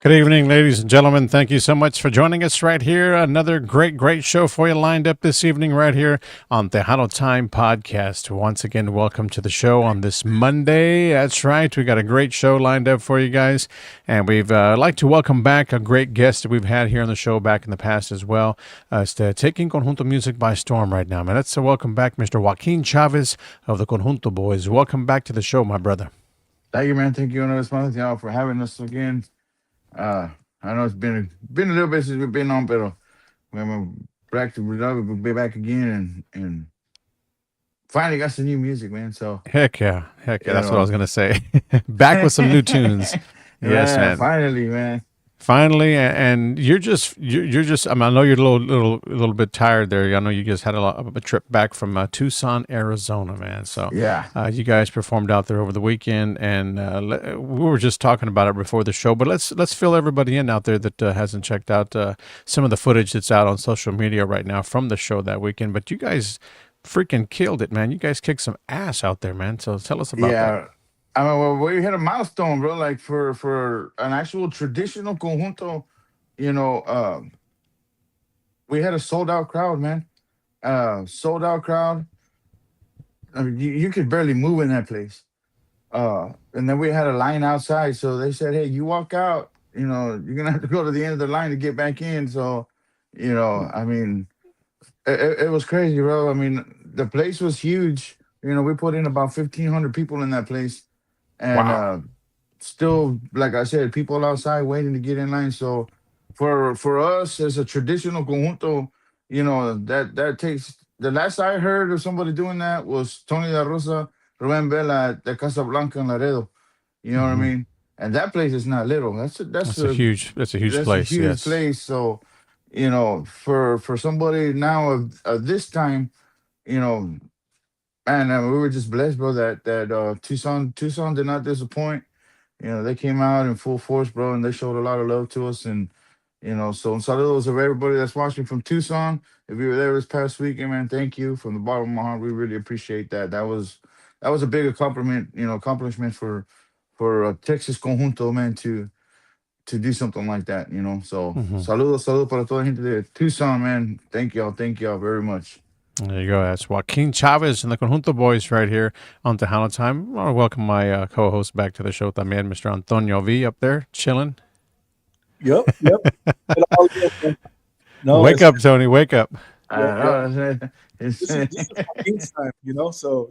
Good evening, ladies and gentlemen. Thank you so much for joining us right here. Another great show for you lined up this evening right here on Tejano Time Podcast. Once again, welcome to the show on this Monday. That's right. We got a great show lined up for you guys. And we've like to welcome back a great guest that we've had here on the show back in the past as well. It's taking Conjunto music by storm right now, man. Let's welcome back Mr. Juaquin Chavez of the Conjunto Boys. Welcome back to the show, my brother. Thank you, man. Thank you, another month, y'all, for having us again. I know it's been a little bit since we've been on, but we're back to we'll be back again and finally got some new music, man. So Heck yeah. That's what I was gonna say. Back with some new tunes. Yes, man. Finally, man. Finally, and you're just. I mean, I know you're a little bit tired there. I know you just had a trip back from Tucson, Arizona, man. So yeah, you guys performed out there over the weekend, and we were just talking about it before the show. But let's fill everybody in out there that hasn't checked out some of the footage that's out on social media right now from the show that weekend. But you guys freaking killed it, man. You guys kicked some ass out there, man. So tell us about that. I mean, well, we hit a milestone, bro. Like for an actual traditional conjunto, we had a sold out crowd, man. Sold out crowd. I mean, you could barely move in that place. And then we had a line outside, so they said, "Hey, you walk out, you're gonna have to go to the end of the line to get back in." So, I mean, it was crazy, bro. I mean, the place was huge. We put in about 1,500 people in that place. And Wow. Still, like I said, people outside waiting to get in line. So for us as a traditional conjunto, that takes the last I heard of somebody doing that was Tony La Rosa, Ruben Vela at the Casablanca in Laredo. You know what I Mm-hmm. mean? And that place is not little. That's a huge place. a huge Yes. place. So, for somebody now of this time, you know, and we were just blessed, bro. That Tucson did not disappoint. They came out in full force, bro, and they showed a lot of love to us. And so saludos of everybody that's watching from Tucson. If you were there this past weekend, man, thank you from the bottom of my heart. We really appreciate that. That was a big accomplishment for Texas Conjunto, man, to do something like that. So Mm-hmm. saludos para toda la gente de Tucson, man. Thank y'all very much. There you go. That's Juaquin Chavez and the Conjunto Boys right here on Tejano Time. I want to welcome my co-host back to the show también, Mr. Antonio V up there, chilling. Yep. No, wake up, Tony. Wake up. This is Joaquin's time, So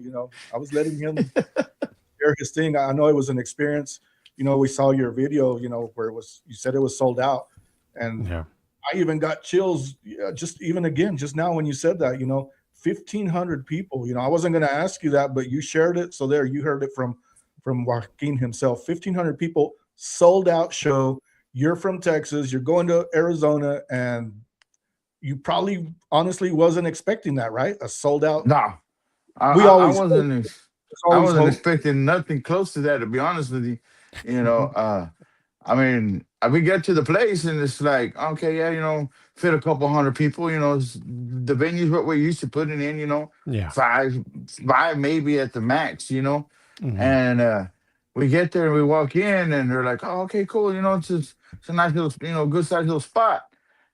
I was letting him share his thing. I know it was an experience. We saw your video, where you said it was sold out, and Yeah. I even got chills. Just now when you said that, 1,500 people. I wasn't going to ask you that, but you shared it, so there you heard it from Joaquin himself. 1,500 people, sold out show. You're from Texas. You're going to Arizona, and you probably honestly wasn't expecting that, right? A sold out. No, I wasn't expecting nothing close to that. To be honest with you, I mean, we get to the place and it's like, okay, yeah, fit a couple hundred people. The venue's what we're used to putting in. Yeah. five maybe at the max. Mm-hmm. And we get there and we walk in and they're like, oh, okay, cool. It's a nice little, good sized little spot.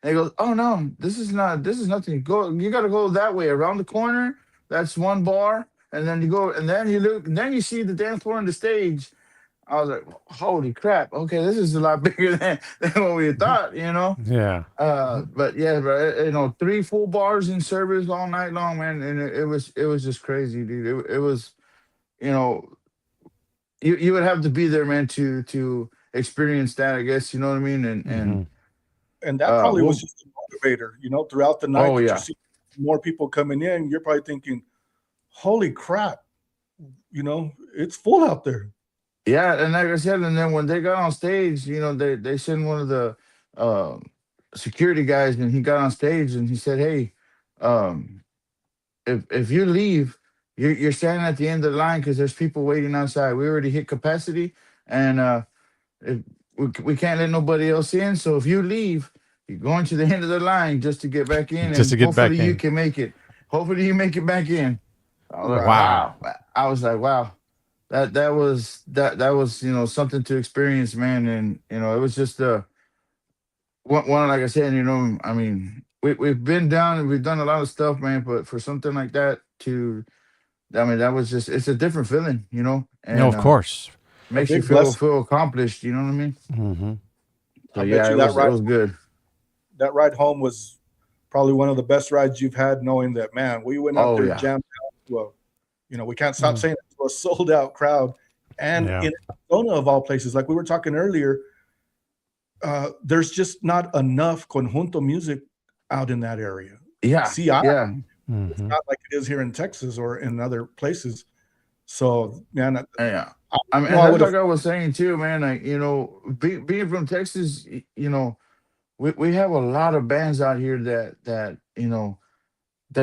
And he goes, oh no, this is nothing. You got to go that way around the corner. That's one bar. And then you go, and then you look, and then you see the dance floor and the stage. I was like, holy crap. Okay, this is a lot bigger than what we thought, Yeah. But yeah, bro, 3 full bars in service all night long, man. And it was just crazy, dude. It was, you would have to be there, man, to experience that, I guess, you know what I mean? And that probably was just a motivator, throughout the night. Oh, yeah. You see more people coming in. You're probably thinking, holy crap, it's full out there. Yeah, and like I said, and then when they got on stage, they sent one of the security guys, and he got on stage and he said, "Hey, if you leave, you're standing at the end of the line because there's people waiting outside. We already hit capacity, and we can't let nobody else in. So if you leave, you're going to the end of the line just to get back in, Just to get back in. You can make it. Hopefully, you make it back in." I was like, Wow. I was like, wow. that was something to experience, man. And it was just one like I said, I mean, we've been down and we've done a lot of stuff, man. But for something like that to, I mean, that was just, it's a different feeling, No, and of course. A makes you big feel blessing. feel accomplished. You know what I mean? Hmm. So I bet yeah, you it was good. that ride home was probably one of the best rides you've had, knowing that, man, we went out Oh there yeah, jammed out to a, we can't stop Mm. saying it, to a sold out crowd. And Yeah. in Arizona, of all places, like we were talking earlier, there's just not enough conjunto music out in that area. yeah, CI, yeah, it's Hmm. not like it is here in Texas or in other places. So, man, yeah. I I mean, know and I that's would have. like I was saying too, man. Like being from Texas, we have a lot of bands out here that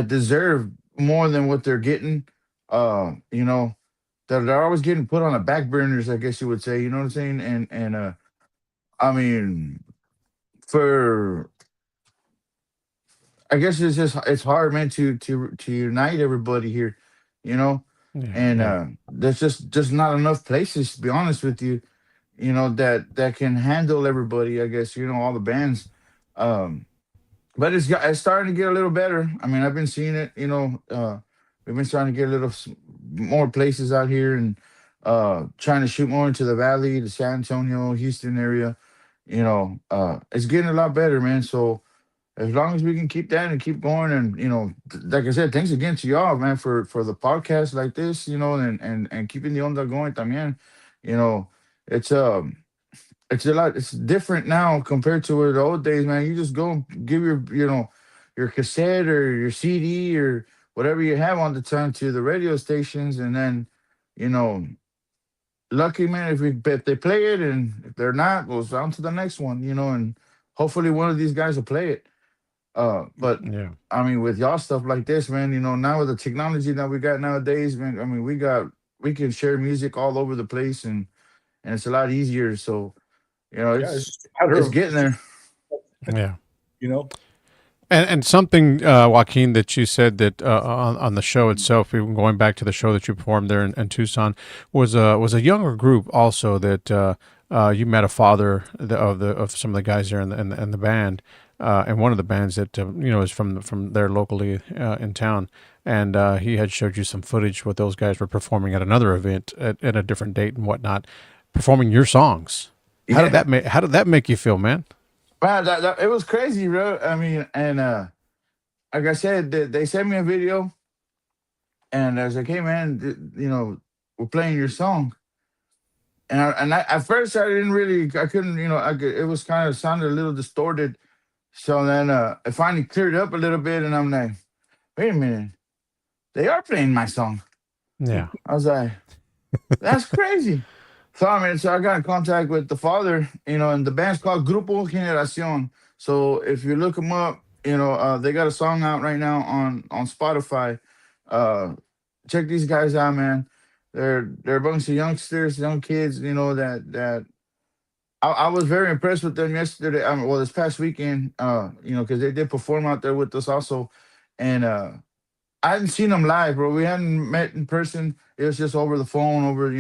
deserve more than what they're getting. That they're always getting put on the back burners, I guess you would say. You know what I'm saying? And I mean, for I guess it's hard, man, to unite everybody here, you know. Yeah. And Yeah. there's just not enough places, to be honest with you, that can handle everybody. I guess all the bands. Um, but it's starting to get a little better. I mean, I've been seeing it. We've been starting to get a little more places out here, and trying to shoot more into the valley, the San Antonio, Houston area. It's getting a lot better, man. So as long as we can keep that and keep going, and like I said, thanks again to y'all, man, for the podcast like this, and keeping the onda going también. You know, it's it's a lot. It's different now compared to the old days, man. You just go and give your cassette or your CD or whatever you have on the time to the radio stations, and then, you know, lucky man if they play it, and if they're not, goes on to the next one, and hopefully one of these guys will play it. But Yeah. I mean, with y'all stuff like this, man, now with the technology that we got nowadays, man, I mean, we can share music all over the place, and it's a lot easier. So Yeah, it's it's just a matter it's of getting there. Yeah. you know. And something, Joaquin, that you said that on the show itself, even going back to the show that you performed there in Tucson, was a younger group also that you met a father of some of the guys there in the band, and one of the bands that is from there locally in town, and he had showed you some footage what those guys were performing at another event at a different date and whatnot, performing your songs. Yeah, How did that make you feel, man? wow, that it was crazy, bro. I mean, and like I said, they sent me a video, and I was like, "Hey, man, we're playing your song." And I at first I didn't really, I couldn't, it was kind of sounded a little distorted. So then it finally cleared up a little bit, and I'm like, "Wait a minute, they are playing my song." Yeah. I was like, "That's crazy." So I got in contact with the father, and the band's called Grupo Generación. So if you look them up, they got a song out right now on Spotify. Uh, Check these guys out, man. They're a bunch of youngsters, young kids, that I was very impressed with them yesterday. Well, this past weekend, because they did perform out there with us also, and I hadn't seen them live, bro. We hadn't met in person. It was just over the phone, over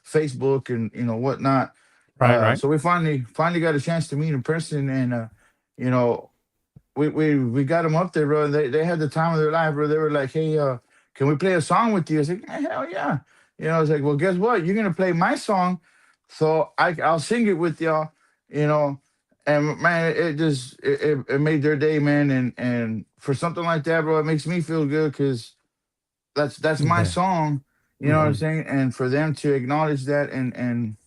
Facebook and whatnot. Right. Right. So we finally got a chance to meet in person, and you know, we got them up there, bro. And they had the time of their life, bro. They were like, "Hey, can we play a song with you?" I was like, "Hell yeah!" I was like, "Well, guess what? You're gonna play my song, so I'll sing it with y'all." You know, and man, it made their day, man. And for something like that, bro, it makes me feel good because that's my Yeah. song. You know what I'm Hmm. saying? And for them to acknowledge that and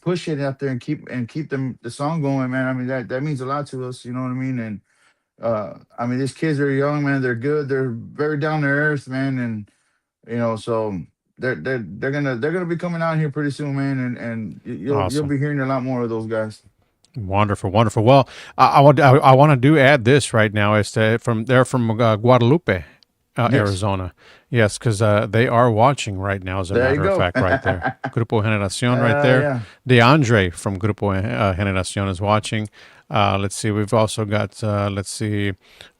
push it out there and keep the song going, man. I mean that means a lot to us. You know what I mean? And I mean these kids are young, man. They're good. They're very down to earth, man. And so they're gonna be coming out here pretty soon, man. And you'll Awesome. be hearing a lot more of those guys. Wonderful, wonderful. Well, I want to do add this right now. As to from they're from Guadalupe, Yes. Arizona. Yes, because they are watching right now, as a There you matter of go. fact, right there. Grupo Generacion right there. Yeah. DeAndre from Grupo Generacion is watching. Let's see. We've also got,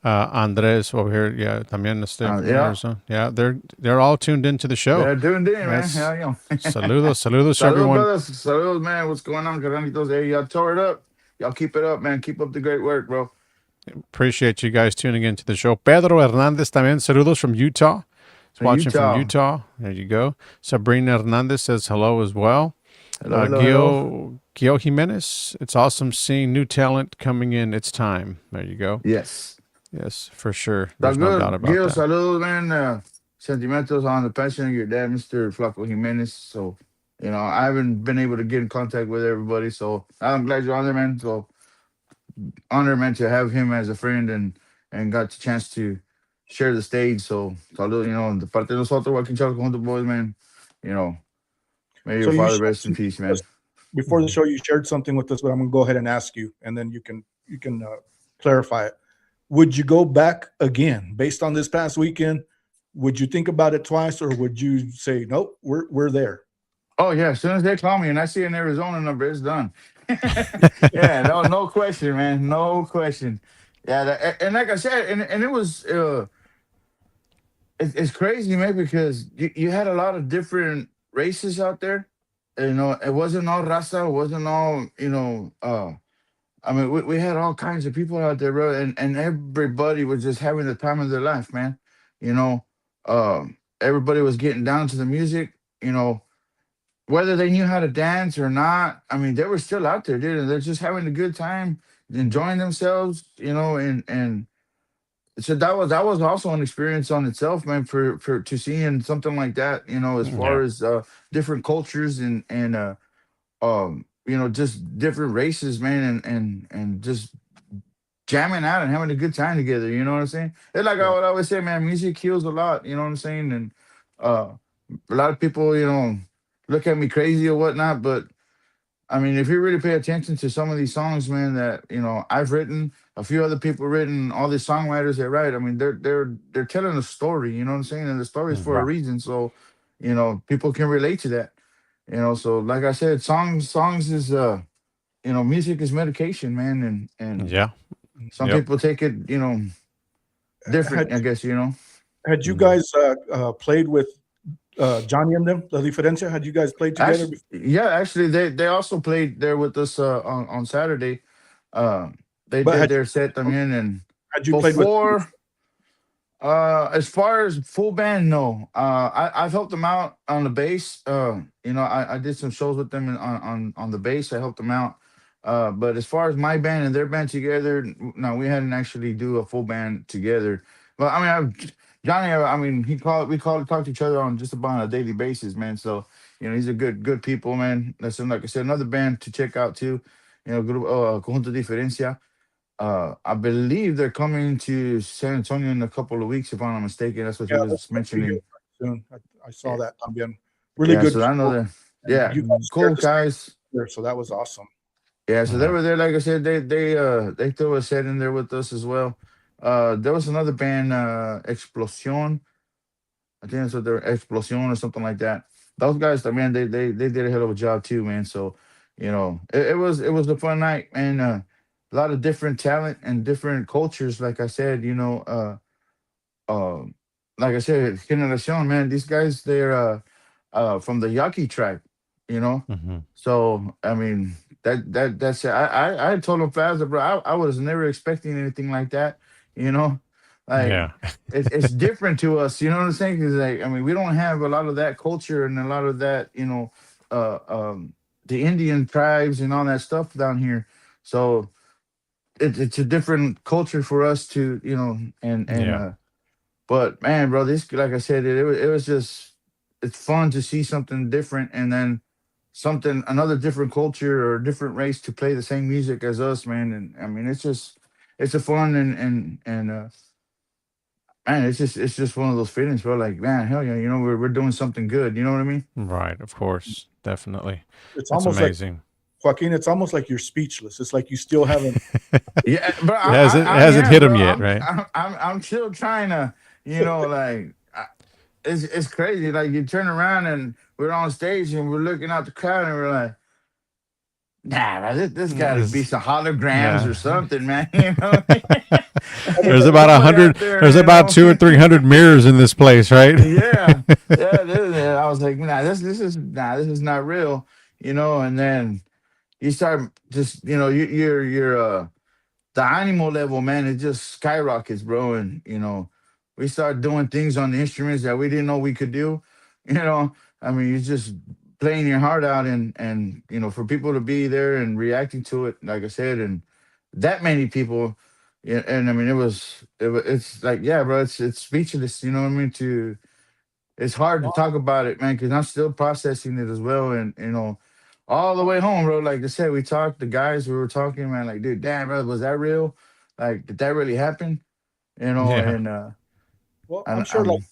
Andres over here. Yeah, también from Yeah. Arizona. Yeah, they're all tuned into the show. They're doing it, man. Yes. Hell yeah. Saludos, Saludos, everyone. brothers. Saludos, man. What's going on, Carranitos? Hey, y'all tore it up. Y'all keep it up, man. Keep up the great work, bro. Appreciate you guys tuning into the show. Pedro Hernandez también. Saludos from Utah. He's watching from Utah. Utah. There you go. Sabrina Hernandez says hello as well. Hello, hello. Gio Jimenez, it's awesome seeing new talent coming in. It's time. There you go. Yes. Yes, for sure. That's There's no good. doubt about Gil, that. saludos, man. Sentimentos on the passion of your dad, Mr. Flaco Jimenez. So, I haven't been able to get in contact with everybody. So, I'm glad you're on there, man. So, honor, man, to have him as a friend and got the chance to share the stage. So, salud, de parte de nosotros, Joaquin Chavez Conjunto boys, man. May your So you father shared rest in something peace, with man. us before the show. You shared something with us, but I'm going to go ahead and ask you, and then you can clarify it. Would you go back again based on this past weekend? Would you think about it twice, or would you say nope, we're there? Oh yeah, as soon as they call me and I see an Arizona number, it's done. Yeah, no question, man, no question. Yeah, and like I said, and it was it's crazy, man, because you had a lot of different races out there. It wasn't all raza, it wasn't all I mean, we had all kinds of people out there, bro, and everybody was just having the time of their life, man. You know, everybody was getting down to the music. Whether they knew how to dance or not, I mean, they were still out there, dude, and they're just having a good time, enjoying themselves. And so that was also an experience on itself, man. For to seeing something like that, as far Yeah. as different cultures and just different races, man, and just jamming out and having a good time together. You know what I'm saying? It's like I Yeah. would always say, man, music heals a lot. You know what I'm saying? And uh, a lot of people, look at me crazy or whatnot, but I mean, if you really pay attention to some of these songs, man, that I've written, a few other people written, all these songwriters that write, I mean, they're telling a story. You know what I'm saying? And the story is for a Right. reason, so people can relate to that. So like I said, songs is music is medication, man, and Yeah. some Yep. people take it, Had different, I guess. had you Mhm. guys played with Johnny and them? La Diferencia? Had you guys played together Actually, before? yeah, actually, they also played there with us on Saturday. Uh, they But did their set también, and had you played with? before, as far as full band, no. I've helped them out on the bass. I did some shows with them on the bass. I helped them out. But as far as my band and their band together, no, we hadn't actually do a full band together. But I mean, Johnny, I mean, we talk to each other on just about on a daily basis, man. So he's a good people, man. That's like I said, another band to check out too. Conjunto Diferencia. I believe they're coming to San Antonio in a couple of weeks, if I'm not mistaken. That's what he Yeah, they're was supposed to be here mentioning. soon. I saw Yeah, that también. Really yeah, good so I know people, that. and Yeah, you guys cool shared the stage guys. there, so that was awesome. Yeah, so they Yeah. were there. Like I said, they threw a set in there with us as well. There was another band, Explosion. I think that's what they're Explosion or something like that. Those guys, I mean, they did a hell of a job too, man. So, it was a fun night, man. A lot of different talent and different cultures. Like I said, uh, like I said, Generacion, man. These guys, they're from the Yaqui tribe, you know. Hmm. So I mean, that's it. I told him fast, bro. I was never expecting anything like that, you know. Like Yeah. it's different to us, you know what I'm saying? Because like I mean, we don't have a lot of that culture and a lot of that, uh, um, the Indian tribes and all that stuff down here. So it's a different culture for us to, and Yeah. but man, bro, this like I said, it was just it's fun to see something different, and then another different culture or different race to play the same music as us, man. And I mean, it's a fun and man, it's just one of those feelings, bro. Like man, hell yeah, we're doing something good. You know what I mean? Right. Of course. Definitely. It's That's almost like amazing. Joaquin. It's almost like you're speechless. It's like you still haven't. Yeah, bro. It hasn't I hit am, him bro. yet, I'm right? I'm I'm I'm still trying to. Like it's crazy. Like you turn around and we're on stage and we're looking out the crowd and we're like, nah, man, this got to be some holograms or Yeah. something, man. There's about Somebody out 100. there, There's about 200 or 300 mirrors in this place, right? Yeah, yeah. I was like, nah, this is not real, And then you start just, you're the animal level, man. It just skyrockets, bro. And we start doing things on the instruments that we didn't know we could do. I mean, you're just playing your heart out, and for people to be there and reacting to it, like I said, and that many people. Yeah, and I mean, it's like, yeah, bro, it's speechless. You know what I mean? It's hard to talk about it, man, because I'm still processing it as well. And, all the way home, bro, like I said, we talked, the guys, we were talking, man, like, dude, damn, bro, was that real? Like, did that really happen? Yeah. And, Well, I, like I'm,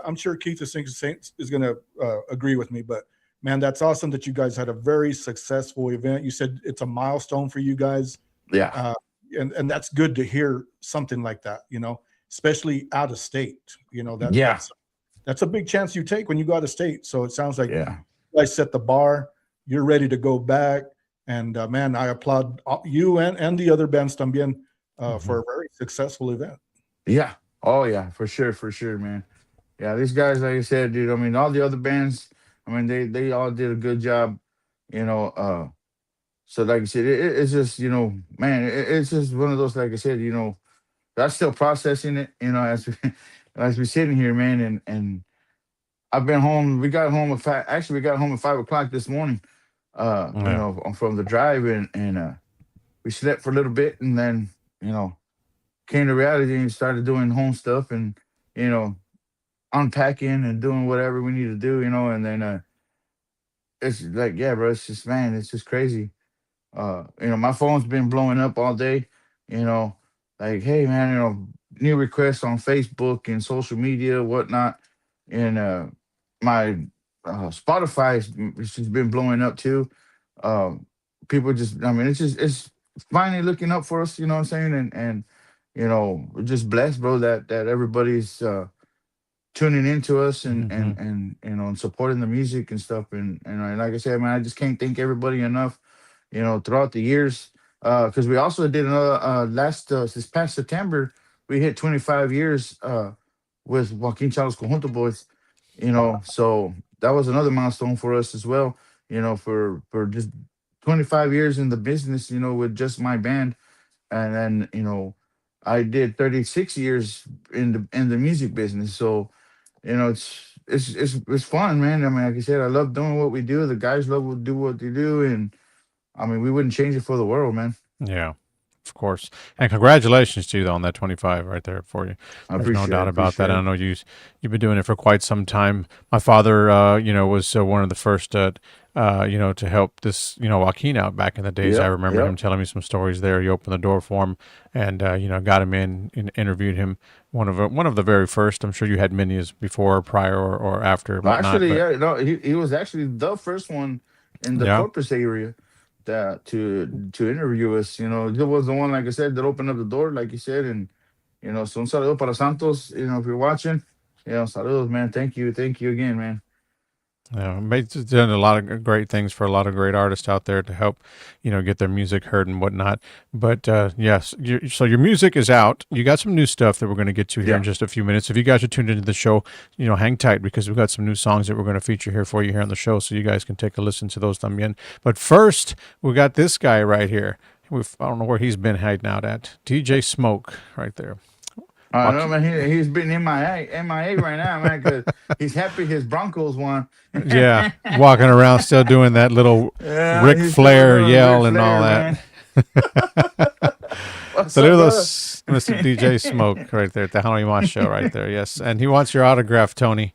I'm sure Keith is going to agree with me, but man, that's awesome that you guys had a very successful event. You said it's a milestone for you guys, yeah, uh, and that's good to hear something like that. Especially out of state. yeah, That's a big chance you take when you go out of state. So it sounds like yeah, you guys set the bar. You're ready to go back, and man, I applaud you and the other bands también Mhm. for a very successful event. yeah. Oh, yeah, for sure, man. Yeah, these guys, like I said, dude, I mean, all the other bands, I mean, they all did a good job, you know, so like I said, it's just, man, it's just one of those, like I said, I'm still processing it, as as we're sitting here, man, and I've been home. We got home at actually we got home at 5 o'clock this morning. Yeah. From the drive, and we slept for a little bit, and then came to reality and started doing home stuff, and you know unpacking and doing whatever we need to do, and then it's like, yeah, bro, it's just, man, it's just crazy. My phone's been blowing up all day, you know, like, hey man, new requests on Facebook and social media, whatnot. And my Spotify's it's just been blowing up too. Um, People just, I mean, it's finally looking up for us, you know what I'm saying? And we're just blessed, bro, that everybody's tuning into us, and Hmm. and supporting the music and stuff. And like I said, man, I just can't thank everybody enough, throughout the years. Because we also did another last this past September, we hit 25 years with Joaquin Chavez Conjunto boys. So that was another milestone for us as well. For just 25 years in the business, with just my band, and then I did 36 years in the music business. So it's fun, man. I mean, like I said, I love doing what we do. The guys love do what they do, and I mean, we wouldn't change it for the world, man. Yeah. Of course. And congratulations to you on that 25 right there for you. I There's no appreciate it. doubt about that. Appreciate I it. know you've been doing it for quite some time. My father, was one of the first, to help this, Joaquin out back in the days. I Yep. remember him Yep. telling me some stories there. You opened the door for him and, got him in and interviewed him. One of the very first. I'm sure you had many as before, prior, or after, Well, whatnot. actually, But yeah. No, he was actually the first one in the yeah, Corpus area that to interview us. He was the one, like I said, that opened up the door, like you said, and so un saludo para Santos. If you're watching, saludos, man. Thank you again, man. yeah, he's done a lot of great things for a lot of great artists out there to help, get their music heard and whatnot. But yes, so your music is out. You got some new stuff that we're going to get to here in Yeah. just a few minutes. If you guys are tuned into the show, hang tight because we've got some new songs that we're going to feature here for you here on the show, so you guys can take a listen to those también. But first, we got this guy right here. I don't know where he's been hiding out at. DJ Smoke right there. I know, Joaquin- man. He's been MIA right now, man, because he's happy his Broncos won. Yeah, walking around still doing that little Yeah, Ric he's still Flair doing yell Ric and all Flair, that. man. What's up, brother? Saludos, Mr. DJ Smoke, right there at the Tejano Time show, right there. Yes, and he wants your autograph, Tony.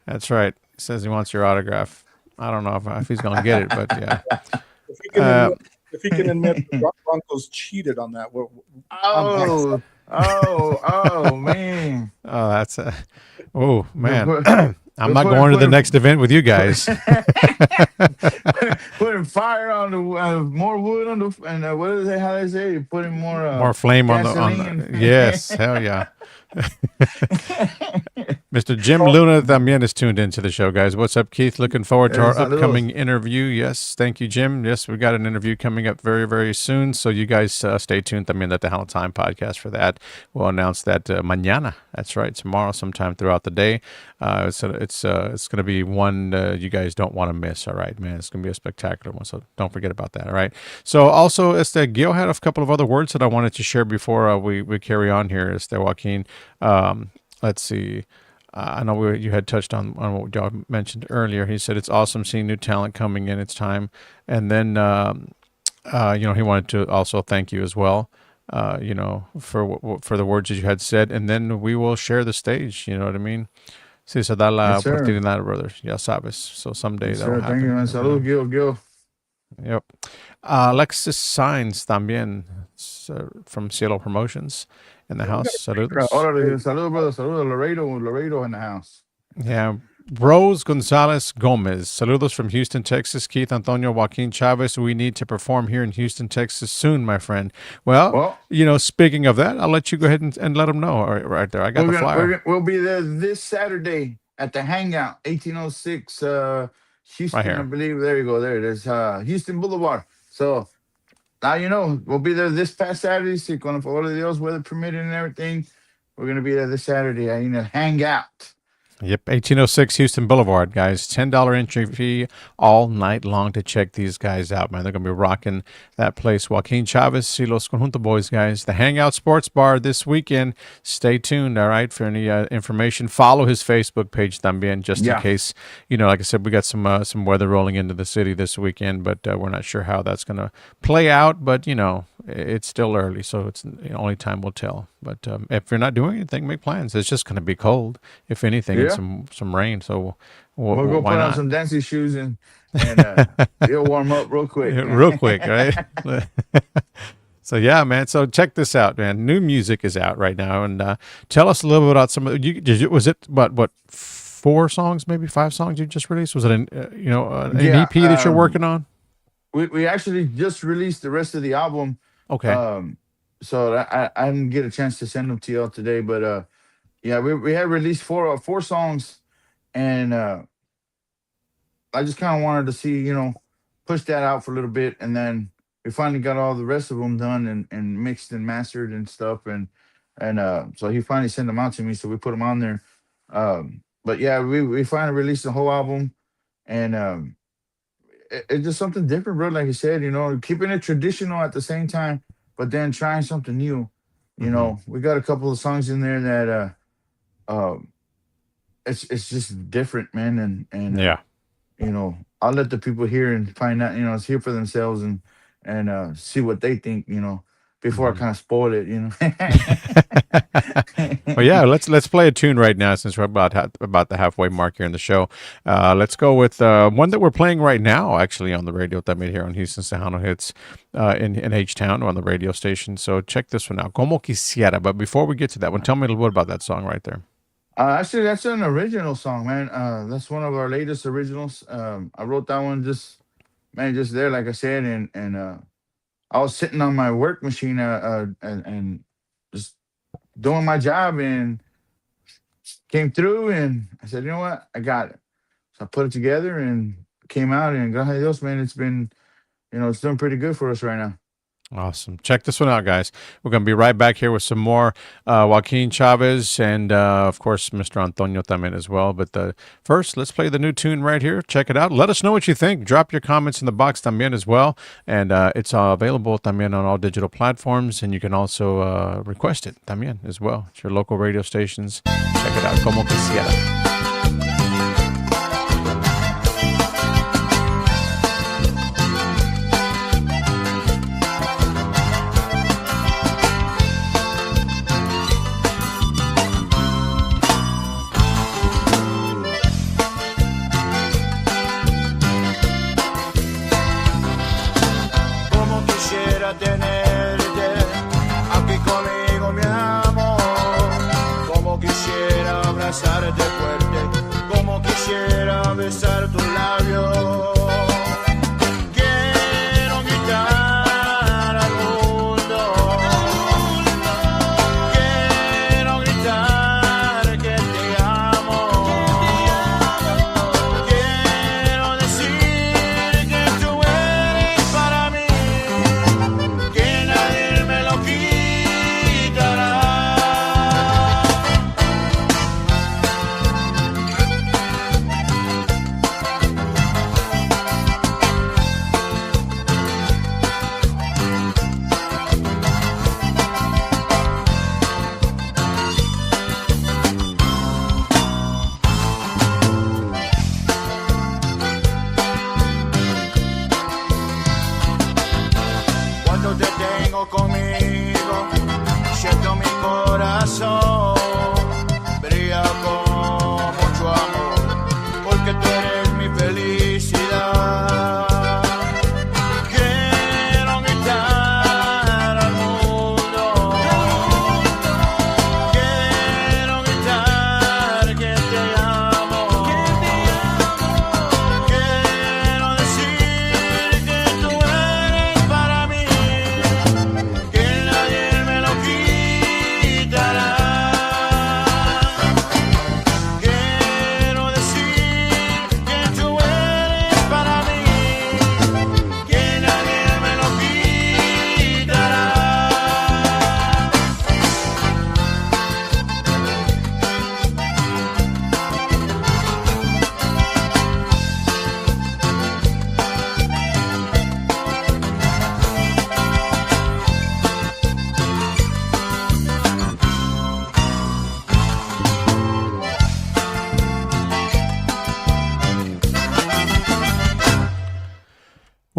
That's right. He says he wants your autograph. I don't know if he's gonna get it, but yeah. If he can Uh, admit, if he can admit the Broncos cheated on that, Oh, man. oh, oh We're, man. put, I'm we're not putting, going to the putting, next event with you guys. putting fire on the more wood on the, and what is it? How they say? Putting more More flame on gasoline. yes, hell yeah. Mr. Jim Luna también is tuned into the show, guys. What's up, Keith? Looking forward to our saludos. upcoming interview. Yes, thank you, Jim. Yes, we got an interview coming up very, very soon. So you guys stay tuned. También at the Tejano Time Podcast for that. We'll announce that mañana. That's right, tomorrow, sometime throughout the day. It's going to be one you guys don't want to miss. All right, man. It's going to be a spectacular one. So don't forget about that. All right. So also, Gil had a couple of other words that I wanted to share before we carry on here. Joaquin. Let's see. I know you had touched on what y'all mentioned earlier. He said it's awesome seeing new talent coming in. It's time. And then, he wanted to also thank you as well, for the words that you had said. And then we will share the stage. You know what I mean? Si se da la Yes, sir. oportunidad, brothers. Ya sabes. So someday Yes, that'll sir. happen. Thank you, man. Salud, Gil. Yep. Alexis Signs también from Cielo Promotions in the house. Saludos. Órale, salud, brother. Salud, Laredo in the house. Yeah. Rose Gonzalez Gomez. Saludos from Houston, Texas. Keith Antonio Juaquin Chavez. We need to perform here in Houston, Texas soon, my friend. Well, speaking of that, I'll let you go ahead and let them know right there. I got the flyer. We'll be there this Saturday at the Hangout, 1806 Houston, Right here. I believe. There you go. There it is. Houston Boulevard. So now you know we'll be there this past Saturday. Si con el favor de Dios, weather permitting and everything. We're going to be there this Saturday in a Hangout. Yep, 1806 Houston Boulevard, guys. $10 entry fee all night long to check these guys out, man. They're going to be rocking that place. Juaquin Chavez, y Los Conjunto Boys, guys. The Hangout Sports Bar this weekend. Stay tuned, all right, for any information. Follow his Facebook page también, just in case. Like I said, we got some weather rolling into the city this weekend, but we're not sure how that's going to play out. But, it's still early, so it's only time will tell. But if you're not doing anything, make plans. It's just going to be cold, if anything, and some rain. So we'll go put on some dancing shoes and you'll warm up real quick. Real quick, right? So yeah, man. So check this out, man. New music is out right now, and tell us a little bit about some of was it what 4 songs, maybe 5 songs you just released? Was it an EP that you're working on? We actually just released the rest of the album. Okay. So I didn't get a chance to send them to y'all today, but we had released four songs, and I just kind of wanted to see, push that out for a little bit, and then we finally got all the rest of them done and mixed and mastered and stuff, and so he finally sent them out to me, so we put them on there. But yeah, we finally released the whole album, and it's just something different, bro. Like you said, keeping it traditional at the same time, but then trying something new. We got a couple of songs in there that it's just different, man. And I'll let the people hear and find out, hear for themselves and see what they think, before I kind of spoil it, Well, yeah, let's play a tune right now since we're about the halfway mark here in the show. Let's go with one that we're playing right now, actually, on the radio that made here on Houston Tejano Hits in H-Town on the radio station. So check this one out, Como Quisiera. But before we get to that one, tell me a little bit about that song right there. Actually, that's an original song, man. That's one of our latest originals. I wrote that one just there, like I said, and I was sitting on my work machine and just doing my job, and came through, and I said, you know what, I got it. So I put it together and came out, and gracias a Dios, man, it's been, it's doing pretty good for us right now. Awesome. Check this one out, guys. We're going to be right back here with some more Juaquin Chavez and, of course, Mr. Antonio también as well. But first, let's play the new tune right here. Check it out. Let us know what you think. Drop your comments in the box también as well. And it's available también on all digital platforms. And you can also request it también as well at your local radio stations. Check it out. Como Quisiera. Tenerte aquí conmigo, mi amor, como quisiera abrazarte fuerte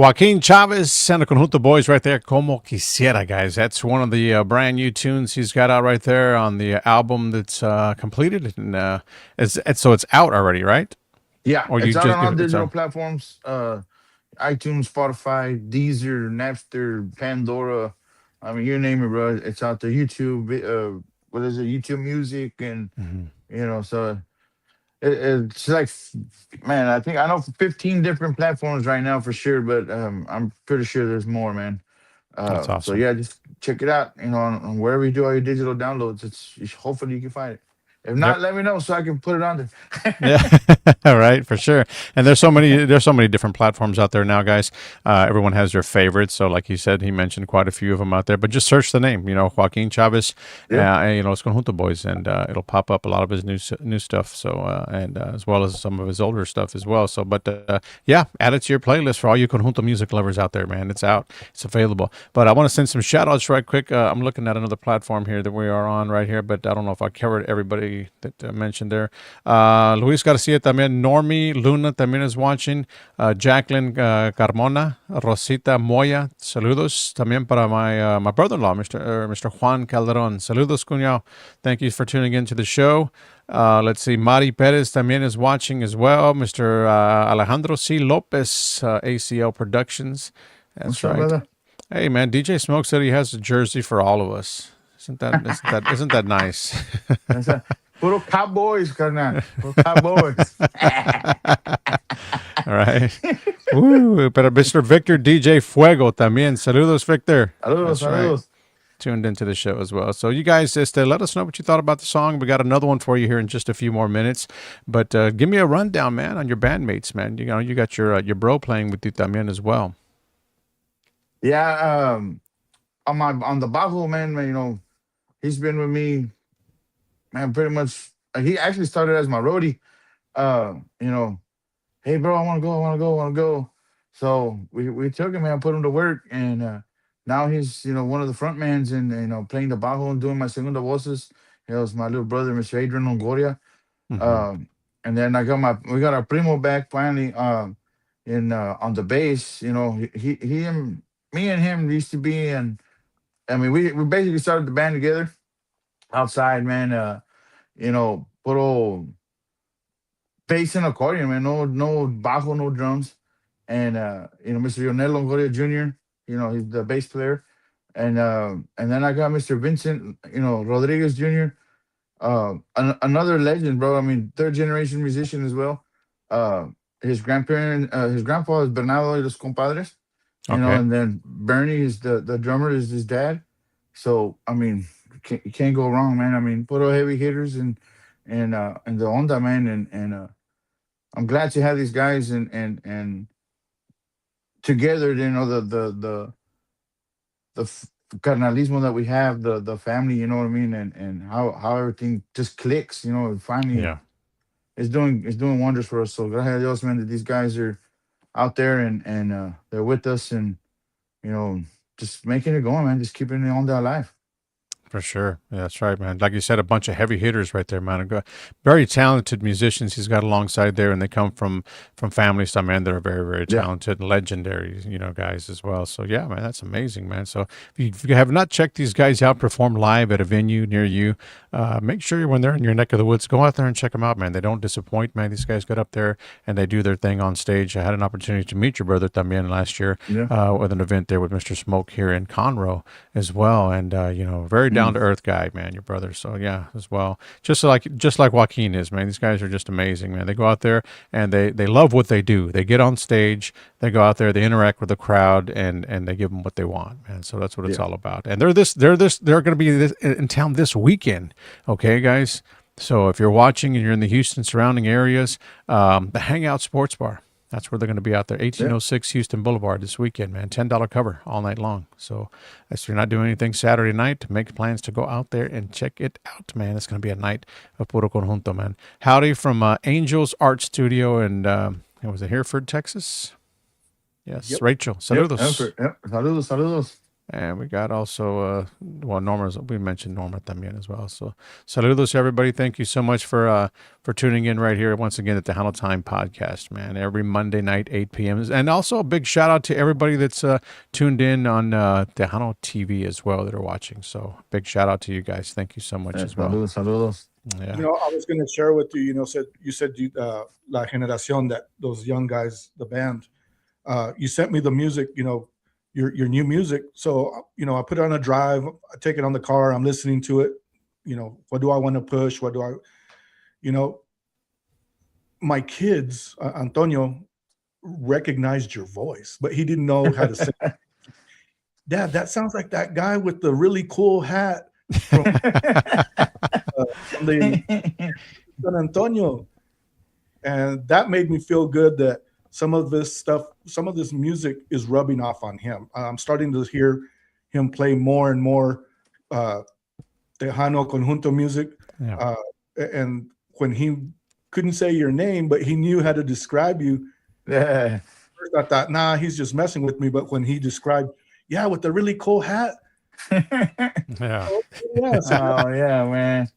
Juaquin Chavez and the Conjunto Boys right there. Como Quisiera, guys. That's one of the brand new tunes he's got out right there on the album that's completed. And so it's out already, right? Yeah, Or you it's out just on all it's digital out? platforms. iTunes, Spotify, Deezer, Napster, Pandora. I mean, you name it, bro. It's out there. YouTube, what is it? YouTube Music, and Mm-hmm. so it's like, man, I think I know 15 different platforms right now for sure, but I'm pretty sure there's more, man. That's So awesome. yeah, just check it out. On wherever you do all your digital downloads. Hopefully you can find it. If Yep. not, let me know so I can put it on there. Yeah, right, for sure. And there's so many different platforms out there now, guys. Everyone has their favorites. So, like he said, he mentioned quite a few of them out there. But just search the name, Joaquin Chavez, Yeah. and, Los Conjunto Boys, and it'll pop up a lot of his new stuff. So, and as well as some of his older stuff as well. So, but yeah, add it to your playlist for all you Conjunto music lovers out there, man. It's out, it's available. But I want to send some shout outs right quick. I'm looking at another platform here that we are on right here, but I don't know if I covered everybody that mentioned there. Luis Garcia también, Normie Luna también is watching, Jacqueline Carmona, Rosita Moya, saludos también para my brother-in-law, Mr. Juan Calderon. Saludos, cuñado. Thank you for tuning in to the show. Let's see, Mari Perez también is watching as well. Mr. Alejandro C. Lopez, ACL Productions. That's What's up, right. brother? Hey, man, DJ Smoke said he has a jersey for all of us. Isn't that nice? That's a, puro Cowboys, carnal. Puro Cowboys. All right. Woo. Pero Mr. Victor DJ Fuego también. Saludos, Victor. Saludos, That's right. saludos. Tuned into the show as well. So you guys just let us know what you thought about the song. We got another one for you here in just a few more minutes. But give me a rundown, man, on your bandmates, man. You got your bro playing with you también as well. Yeah, on the bajo, man, he's been with me, man, pretty much. He actually started as my roadie. Hey, bro, I want to go. So we took him, man, put him to work, and now he's one of the front mans and playing the bajo and doing my segunda voces. It was my little brother, Mr. Adrian Longoria. Mm-hmm. And then we got our primo back finally. In on the bass, he and me and him used to be, and I mean we basically started the band together outside, man. Puro bass and accordion, man. No bajo, no drums. And Mr. Lionel Longoria Jr., he's the bass player. And then I got Mr. Vincent, Rodriguez Jr., another legend, bro. I mean, third generation musician as well. His grandfather is Bernardo y los Compadres, Okay. and then Bernie is the drummer, is his dad. So I mean, you can't go wrong, man. I mean, puro heavy hitters and the onda, man, and I'm glad to have these guys and together, the carnalismo that we have, the family, you know what I mean, and how everything just clicks, finally. Yeah. It's doing wonders for us. So gracias a Dios, man, that these guys are out there and they're with us and just making it going, man, just keeping it on their life. For sure. Yeah, that's right, man. Like you said, a bunch of heavy hitters right there, man. Very talented musicians he's got alongside there, and they come from families, man, that are very, very talented and legendary, guys as well. So, yeah, man, that's amazing, man. So if you have not checked these guys out perform live at a venue near you, make sure when they're in your neck of the woods, go out there and check them out, man. They don't disappoint, man. These guys get up there and they do their thing on stage. I had an opportunity to meet your brother también last year with an event there with Mr. Smoke here in Conroe as well. And, very down to earth guy, man, your brother. So yeah, as well. Just like Joaquin is, man. These guys are just amazing, man. They go out there and they love what they do. They get on stage, they go out there, they interact with the crowd, and they give them what they want, man. So that's what it's all about. And they're going to be in town this weekend. Okay, guys. So if you're watching and you're in the Houston surrounding areas, the Hangout Sports Bar. That's where they're going to be out there, 1806 Houston Boulevard this weekend, man. $10 cover all night long. So if you're not doing anything Saturday night, make plans to go out there and check it out, man. It's going to be a night of Puro Conjunto, man. Howdy from Angels Art Studio in, was it Hereford, Texas? Yes, Rachel. Saludos. Saludos. And we got also, Norma's, we mentioned Norma también as well. So, saludos, everybody. Thank you so much for tuning in right here once again at the Tejano Time Podcast, man. Every Monday night, 8 p.m. And also a big shout out to everybody that's tuned in on Tejano TV as well that are watching. So, big shout out to you guys. Thank you so much as well. Saludos, saludos. Yeah. I was going to share with you. You said La Generación, that those young guys, the band. You sent me the music. Your new music. So I put it on a drive. I take it on the car. I'm listening to it. What do I want to push? What do I? My kids, Antonio, recognized your voice, but he didn't know how to sing. Dad, that sounds like that guy with the really cool hat from the San Antonio. And that made me feel good that some of this music is rubbing off on him. I'm starting to hear him play more and more Tejano Conjunto music. Yeah. And when he couldn't say your name, but he knew how to describe you. Yeah. First I thought, nah, he's just messing with me. But when he described, yeah, with the really cool hat. Yeah. Oh yeah, man.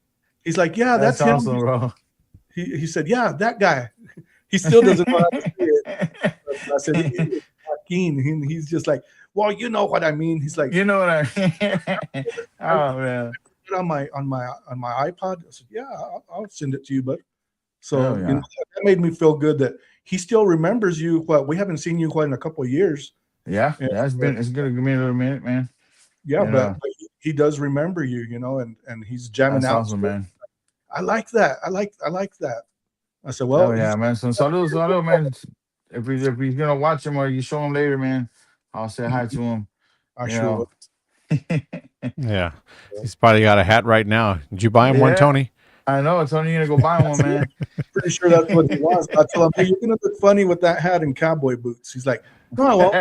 He's like, yeah, that's him. awesome, bro. He said, yeah, that guy. He still doesn't know how to say it. I said, it's Joaquin. He's just like, well, you know what I mean. He's like, You know what I mean? Oh man. on my iPod. I said, yeah, I'll send it to you, bud. So Oh, yeah. that made me feel good that he still remembers you. We haven't seen you quite in a couple of years. Yeah, it's going to give me a little minute, man. Yeah, You but know. he does remember you, and he's jamming That's out. awesome, man. I like that. I like that. I said, well, Oh yeah, man. So saludos, man. If he's gonna watch him or you show him later, man, I'll say hi to him. I You sure know. will. Yeah. He's probably got a hat right now. Did you buy him one, Yeah. Tony? I know, Tony, you're gonna go buy one, man. Pretty sure that's what he wants. I told him, hey, you're gonna look funny with that hat and cowboy boots. He's like, no, I won't.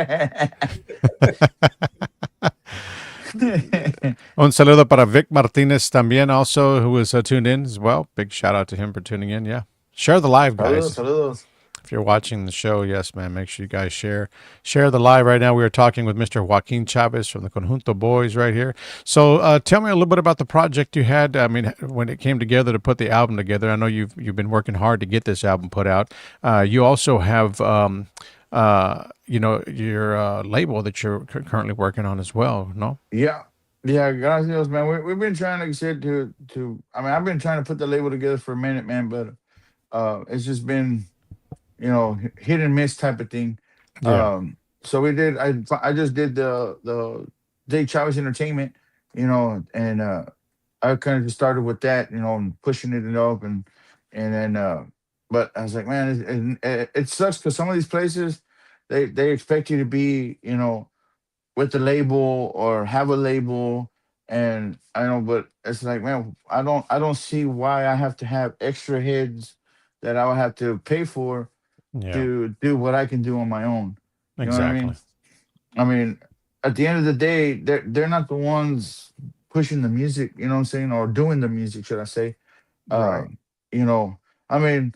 Un saludo para Vic Martinez también also, who was tuned in as well. Big shout out to him for tuning in. Yeah. Share the live, guys. Saludos. If you're watching the show, yes, man, make sure you guys share the live right now. We are talking with Mr. Juaquin Chavez from the Conjunto Boys right here. So tell me a little bit about the project you had. I mean, when it came together to put the album together, I know you've been working hard to get this album put out. You also have, your label that you're currently working on as well, no? Yeah. Yeah, gracias, man. We've been trying, like I said, I've been trying to put the label together for a minute, man, but it's just been, hit and miss type of thing. Yeah. So we did. I just did the J Chavez Entertainment, and I kind of just started with that, and pushing it up, and then, but I was like, man, it sucks because some of these places they expect you to be, with the label or have a label, and I know, but it's like, man, I don't see why I have to have extra heads that I would have to pay for Yeah. to do what I can do on my own. You Exactly. know what I mean? At the end of the day, they're not the ones pushing the music, you know what I'm saying, or doing the music, should I say? Right. I mean,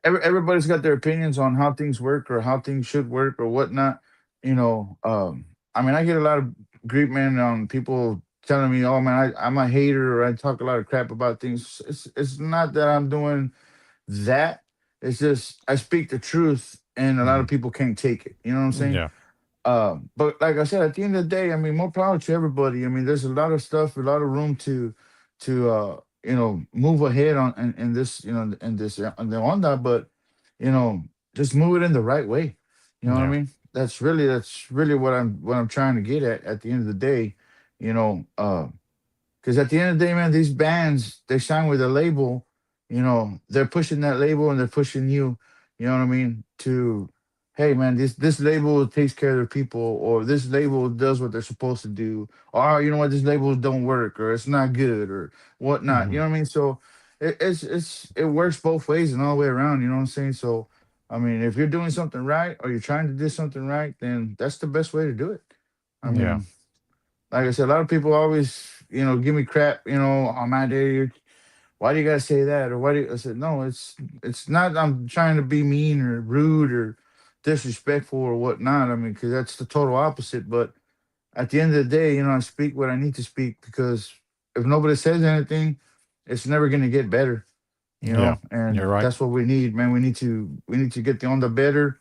everybody's got their opinions on how things work or how things should work or whatnot. I mean, I get a lot of grief, man, on people telling me, "Oh man, I'm a hater," or I talk a lot of crap about things. It's not that I'm doing that. It's just I speak the truth, and a lot of people can't take it. You know what I'm saying? Yeah. But like I said, at the end of the day, I mean, more power to everybody. I mean, there's a lot of stuff, a lot of room to move ahead in this, in this on the onda, but just move it in the right way. You know what I Yeah. mean? That's really what I'm trying to get at the end of the day, because at the end of the day, man, these bands, they sign with a label, they're pushing that label and they're pushing you, you know what I mean, to, hey man, this label takes care of their people, or this label does what they're supposed to do, or you know what, this label don't work, or it's not good, or whatnot. You know what I mean? So it works both ways and all the way around. You know what I'm saying? So I mean, if you're doing something right or you're trying to do something right, then that's the best way to do it. I mean, Yeah. like I said, a lot of people always, give me crap, on my day. Why do you gotta say that? Or why do you? I said, no, it's not. I'm trying to be mean or rude or disrespectful or whatnot. I mean, because that's the total opposite. But at the end of the day, I speak what I need to speak, because if nobody says anything, it's never gonna get better. Yeah, you're And right. that's what we need, man. We need to get on the better.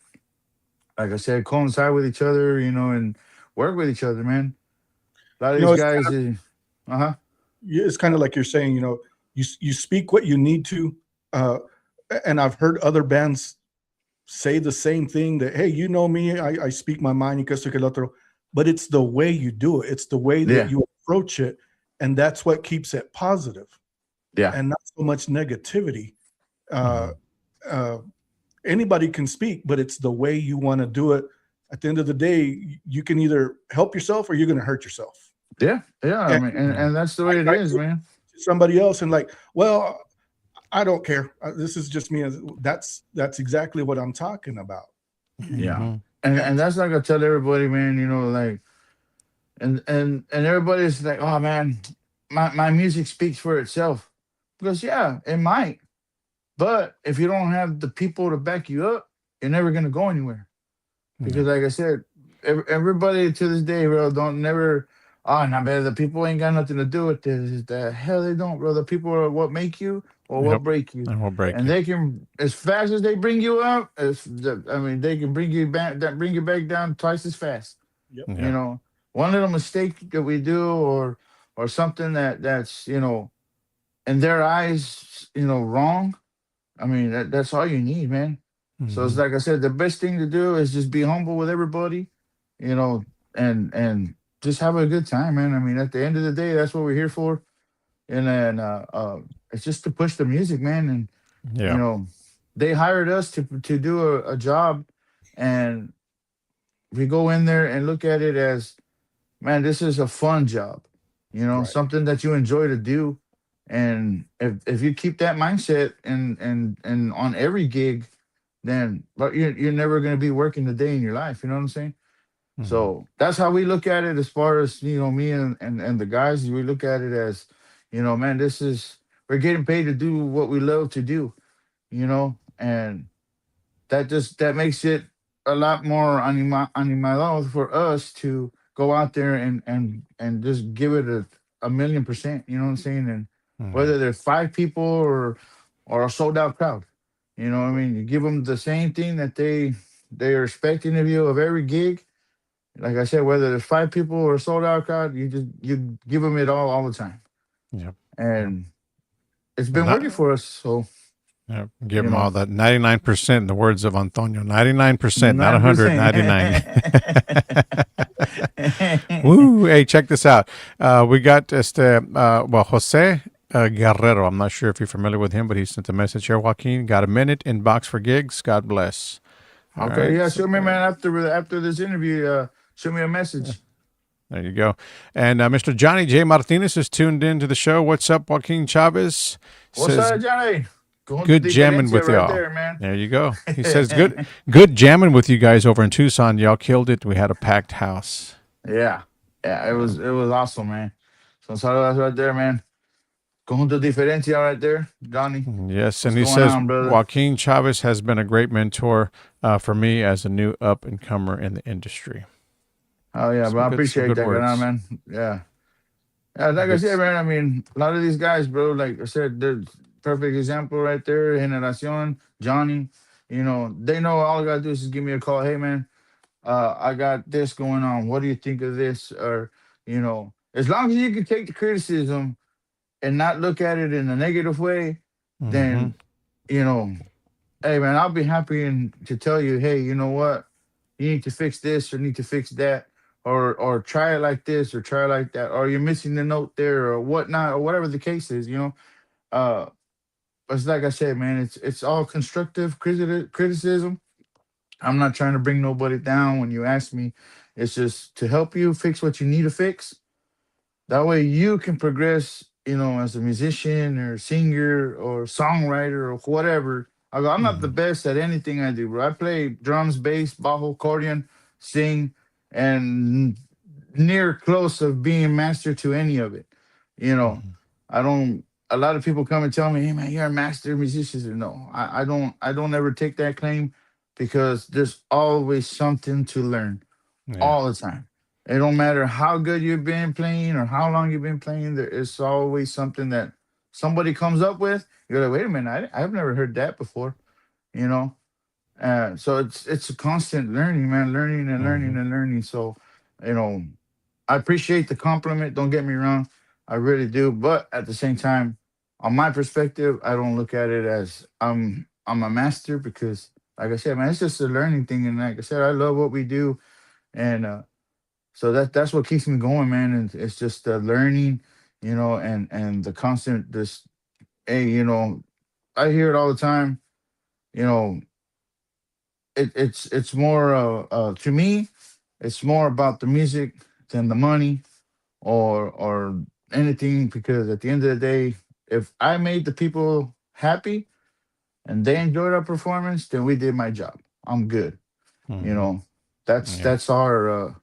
Like I said, coincide with each other, and work with each other, man. A lot of these It's guys, uh-huh. it's kind of like you're saying, you speak what you need to, uh, and I've heard other bands say the same thing, that hey, me, I speak my mind, y que esto y que el otro, but it's the way you do it, it's the way that Yeah, you approach it, and that's what keeps it positive yeah, and not so much negativity. Uh, Mhm. uh, Anybody can speak, but it's the way you want to do it. At the end of the day, you can either help yourself or you're going to hurt yourself. yeah, yeah. I And mean, and, Yeah. and that's the I, way it I is, man. to somebody else and like, well, I don't care. This is just me. That's exactly what I'm talking about. Yeah. Mhm. And that's like I tell everybody, man, like, and everybody's like, oh man, my music speaks for itself. Because yeah, it might. But if you don't have the people to back you up, you're never gonna go anywhere. Yeah. Because like I said, everybody to this day, bro, don't never. Oh, nah, man, the people ain't got nothing to do with this. The hell they don't, bro. The people are what make you or what Yep. break you, And we'll break and you. they can, as fast as they bring you up, they can bring you back, bring you back down twice as fast. Yep. You Yeah. know, one little mistake that we do, or something that's in their eyes, wrong. I mean, that's all you need, man. So it's Mhm. like I said, the best thing to do is just be humble with everybody, you know, and just have a good time, man. I mean, at the end of the day, that's what we're here for. And then it's just to push the music, man. And you Yeah. know, they hired us to do a job, and we go in there and look at it as, man, this is a fun job, Right. something that you enjoy to do. And if you keep that mindset and on every gig, then but you're never going to be working a day in your life. You know what I'm saying? Mhm. So that's how we look at it. As far as me and the guys, we look at it as, man, this is, we're getting paid to do what we love to do. And that makes it a lot more animado for us to go out there and just give it a million percent. You know what I'm saying? And Yeah. whether there's five people or a sold out crowd, what I mean, you give them the same thing that they are expecting of you of every gig. Like I said, whether there's five people or a sold out crowd, you give them it all the time, Yep. Yep. and it's And been that, working for us. So yep. Give you them know, all that 99%, in the words of Antonio. 99%, not 9%. 199. Woo! Hey, check this out. We got Jose Guerrero. I'm not sure if you're familiar with him, but he sent a message here. Joaquin, got a minute? Inbox for gigs. God bless. All Okay, right. yeah, So, show me, man. After this interview, show me a message. there you go. And Mr. Johnny J. Martinez is tuned in to the show. What's up, Joaquin Chavez? What's Says up, Johnny? Con tu good jamming diferencia with right y'all. there, man. There you go. He says good jamming with you guys over in Tucson. Y'all killed it. We had a packed house. Yeah, yeah, it Yeah. was it was awesome, man. So saludos right there, man. Con tu diferencia right there, Johnny. Yes, and What's he going says on, brother? Joaquin Chavez has been a great mentor for me as a new up and comer in the industry. Oh yeah, but I Some appreciate good that, words. man. Yeah. Yeah, like I Good. said, man, I mean, a lot of these guys, bro, like I said, they're perfect example right there. Generacion, Johnny, they know all I gotta do is just give me a call. Hey, man, I got this going on. What do you think of this? Or, as long as you can take the criticism and not look at it in a negative way, Mm-hmm. then, you know, hey, man, I'll be happy to tell you, hey, you know what? You need to fix this or need to fix that. Or try it like this or try it like that, or you're missing the note there or whatnot, or whatever the case is. Uh, but it's like I said, man, it's all constructive criticism. I'm not trying to bring nobody down when you ask me. It's just to help you fix what you need to fix. That way you can progress, as a musician or singer or songwriter or whatever. I'm not the Mm-hmm. best at anything I do, bro. I play drums, bass, bajo, accordion, sing, and near close of being master to any of it. You know, Mm-hmm. I don't. A lot of people come and tell me, "Hey, man, you're a master musician." No, I don't. I don't ever take that claim, because there's always something to learn Yeah. all the time. It don't matter how good you've been playing or how long you've been playing. There is always something that somebody comes up with. You're like, wait a minute, I've never heard that before. You know, so it's a constant learning, man, learning and learning Hmm. and learning. So, you know, I appreciate the compliment. Don't get me wrong, I really do. But at the same time, on my perspective, I don't look at it as I'm a master because, like I said, man, it's just a learning thing. And like I said, I love what we do, and so that's what keeps me going, man. And it's just the learning, and the constant this. Hey, I hear it all the time. You know, it's more to me, it's more about the music than the money or anything, because at the end of the day, if I made the people happy and they enjoyed our performance, then we did my job. I'm good. You Hmm. know, that's Yeah. that's our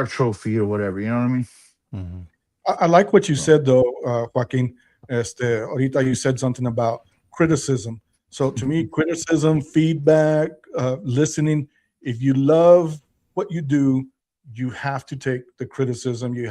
trophy or whatever. You know what I mean? Hmm. I like what you So said though, Joaquin. Ahorita you said something about criticism. So to me, criticism, feedback, listening. If you love what you do, you have to take the criticism. You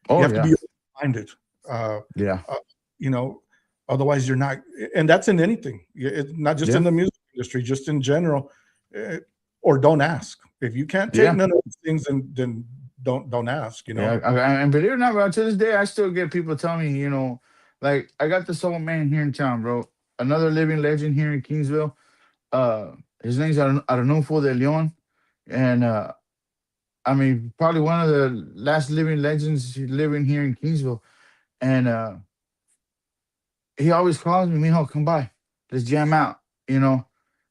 oh have to yeah, be open-minded. Uh, yeah, uh, you know, otherwise you're not. And that's in anything. Not just in yeah, the music industry, just in general. Uh, or don't ask. If you can't take yeah. none of these things, then don't ask. Yeah, and believe it or not, bro, to this day, I still get people telling me, like I got this old man here in town, bro, another living legend here in Kingsville. His name's Arnulfo de Leon, and I mean, probably one of the last living legends living here in Kingsville. And he always calls me, Mijo, come by, let's jam out, you know.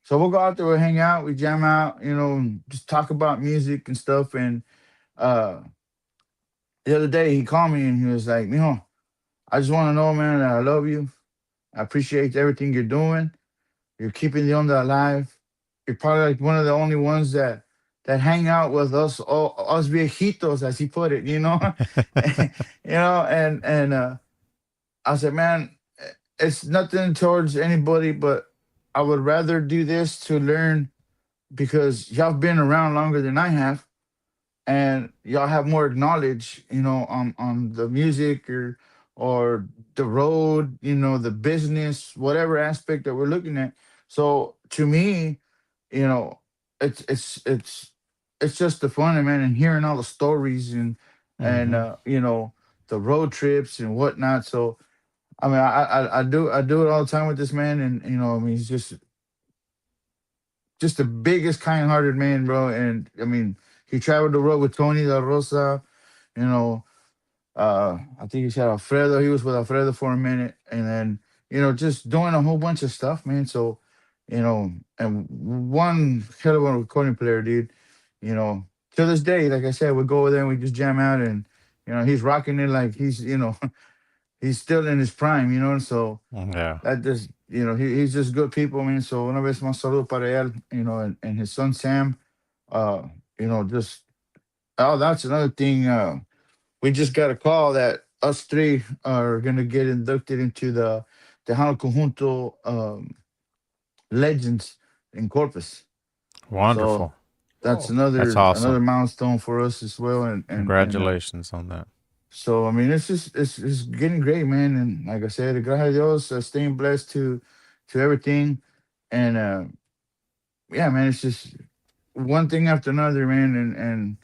So we'll go out there, we'll hang out, we jam out, and just talk about music and stuff. And uh, the other day, he called me and he was like, Mijo, I just want to know, man, that I love you. I appreciate everything you're doing. You're keeping the onda alive. You're probably like one of the only ones that hang out with us viejitos, as he put it. And I said, man, it's nothing towards anybody, but I would rather do this to learn, because y'all been around longer than I have, and y'all have more knowledge, on the music or the road, the business, whatever aspect that we're looking at. So to me, you know, it's just the fun, man, and hearing all the stories and Hmm. the road trips and whatnot. So I mean, I do it all the time with this man, and I mean, he's just the biggest kind-hearted man, bro. And I mean, he traveled the road with Tony La Rosa, you know. I think he said Alfredo. He was with Alfredo for a minute, and then just doing a whole bunch of stuff, man. So, and one hell of a recording player, dude. You know, to this day, like I said, we go over there and we just jam out, and he's rocking it like he's he's still in his prime, So Yeah. that just he's just good people, man. So una vez más saludo para él, and his son Sam. Uh, just that's another thing. We just got a call that us three are gonna get inducted into the Tejano Conjunto Legends in Corpus. So Wonderful. that's Oh, That's another awesome. milestone for us as well. And Congratulations on that. so I mean, it's getting great, man. And like I said, gracias a Dios, staying blessed to everything. And yeah, man, it's just one thing after another, man. And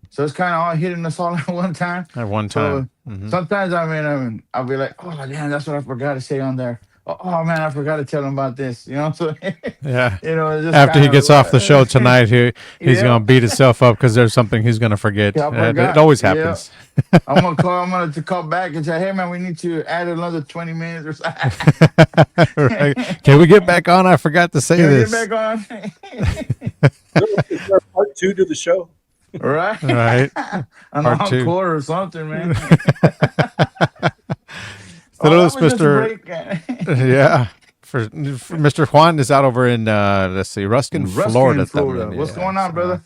so it's kind of all hitting us all at one time. At one time. So Hmm. sometimes I'll be like, oh damn, that's what I forgot to say on there. Oh man, I forgot to tell them about this. So Yeah. it's just After he kind gets off the show of tonight, he's yeah, gonna beat himself up because there's something he's gonna forget. I It forgot. always Yeah. happens. I'm gonna to call back and say, hey man, we need to add another 20 minutes or something. Right. Can we get back on? I forgot to say Can we get this. back on? is there a part two to the show? Right? Right. An Part two. encore or something, man. Oh, that Saludos, was just a Mr. break. Yeah. For Mr. Juan is out over in let's see, Ruskin, Ruskin, Florida Florida. también. What's Yeah. going on, So, brother?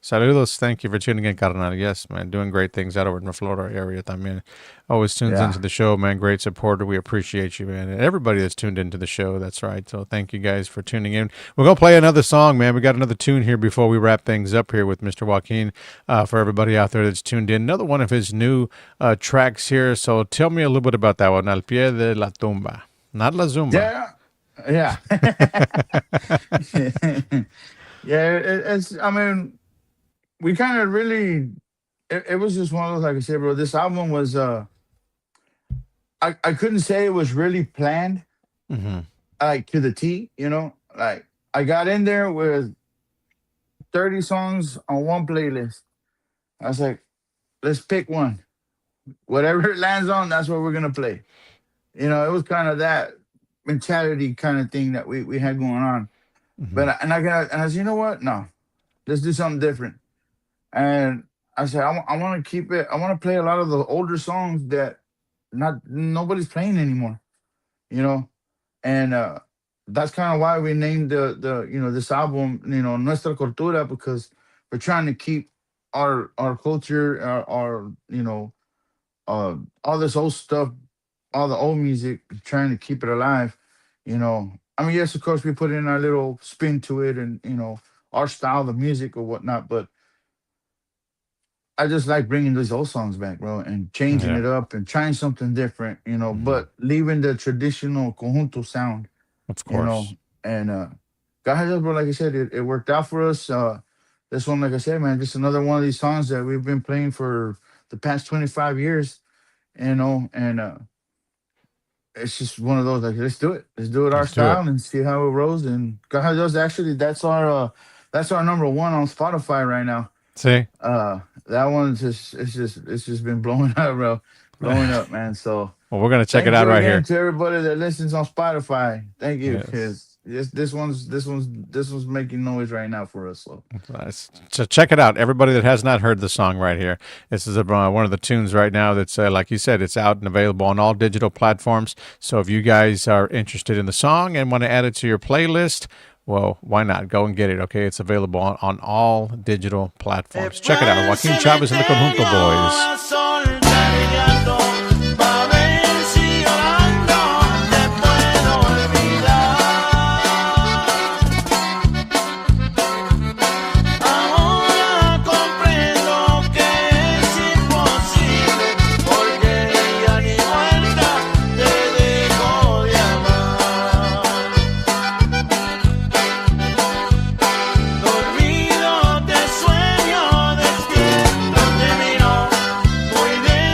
Saludos. Thank you for tuning in, carnal. Yes, man. Doing great things out over in the Florida area. También always tunes Yeah. into the show, man. Great supporter. We appreciate you, man. And everybody that's tuned into the show. That's right. So thank you guys for tuning in. We're going to play another song, man. We got another tune here before we wrap things up here with Mr. Juaquin for everybody out there that's tuned in. Another one of his new tracks here. So tell me a little bit about that one. Al pie de la tumba. Not la zumba. Yeah. Yeah. It's, I mean, we kind of really, it was just one of those, like I said, bro, this album was, I couldn't say it was really planned, Mm-hmm. like to the T, you know, like I got in there with 30 songs on one playlist. I was like, let's pick one. Whatever it lands on, that's what we're going to play. You know, it was kind of that mentality kind of thing that we had going on. Mm-hmm. But, I said, you know what? No, let's do something different. And I said, I want to keep it. I want to play a lot of the older songs that nobody's playing anymore, you know. And that's kind of why we named the this album, Nuestra Cultura, because we're trying to keep our culture, our all this old stuff, all the old music, trying to keep it alive, you know. I mean, yes, of course, we put in our little spin to it and our style of music or whatnot, but I just like bringing these old songs back, bro, and changing it up and trying something different, but leaving the traditional conjunto sound, Of course. And God has us, bro, like I said, it worked out for us. This one, like I said, man, just another one of these songs that we've been playing for the past 25 years, and it's just one of those, like, let's do it our Let's do it. style and see how it rolls. And God has us, actually, that's our number one on Spotify right now. See? That one's it's just been blowing up, bro. Blowing up, man. So Well, we're going to check it thank out you right again here. to everybody that listens on Spotify. Thank you, Yes. because this one's making noise right now for us. So Nice. So check it out. Everybody that has not heard the song right here, this is one of the tunes right now that's, like you said, it's out and available on all digital platforms. So if you guys are interested in the song and want to add it to your playlist, well, why not? Go and get it, okay? It's available on all digital platforms. Check it out. Joaquin Chavez and the Conjunto Boys. Dormido te sueño, despierto te miro, muy bien.